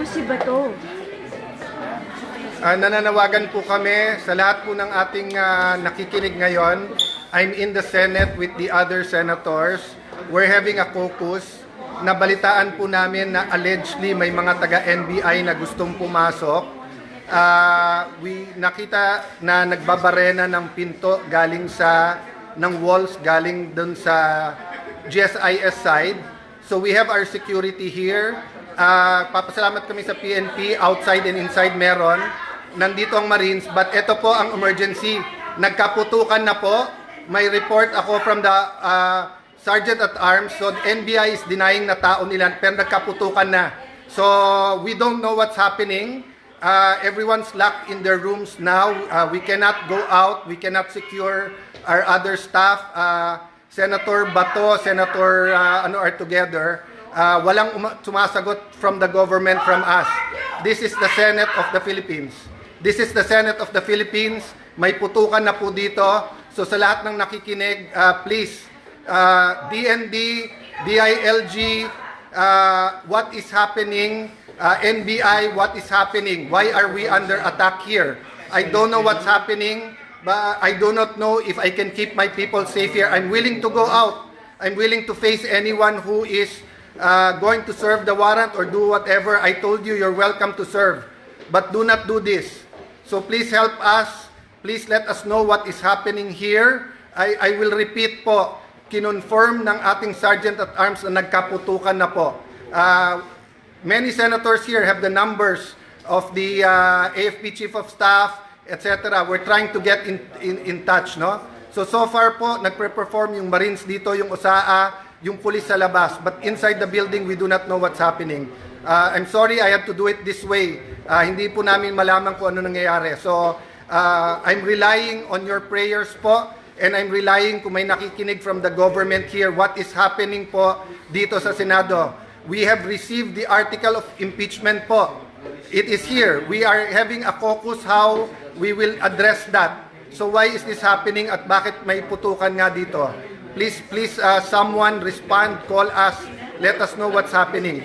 si Bato. Nananawagan po kami sa lahat po ng ating nakikinig ngayon. I'm in the Senate with the other senators. We're having a caucus. Nabalitaan po namin na allegedly may mga taga-NBI na gustong pumasok. Nakita na nagbabarena ng pinto galing ng walls galing dun sa GSIS side. So we have our security here. Papasalamat kami sa PNP, outside and inside meron. Nandito ang Marines, but ito po ang emergency. Nagkaputukan na po. May report ako from the Sergeant at Arms. So NBI is denying na tao nila, pero nagkaputukan na. So we don't know what's happening. Everyone's locked in their rooms now. We cannot go out. We cannot secure our other staff. Senator Bato, Senator are together. Walang sumasagot from the government, from us. This is the Senate of the Philippines. This is the Senate of the Philippines. May putukan na po dito. So sa lahat ng nakikinig, please, DND, DILG, what is happening? NBI, what is happening? Why are we under attack here? I don't know what's happening, but I do not know if I can keep my people safe here. I'm willing to go out. I'm willing to face anyone who is going to serve the warrant or do whatever. I told you, you're welcome to serve. But do not do this. So please help us. Please let us know what is happening here. I will repeat po, kinonfirm ng ating Sergeant at Arms na nagkaputukan na po. Many senators here have the numbers of the AFP Chief of Staff, etc. We're trying to get in touch, no? So far po, nagpe-perform yung Marines dito, yung OSAA, yung police sa labas. But inside the building, we do not know what's happening. I'm sorry I have to do it this way. Hindi po namin malaman kung ano nangyayari. So, I'm relying on your prayers po, and I'm relying kung may nakikinig from the government here, what is happening po dito sa Senado. We have received the article of impeachment po. It is here. We are having a caucus how we will address that. So why is this happening at bakit may putukan nga dito? Please, someone respond, call us, let us know what's happening.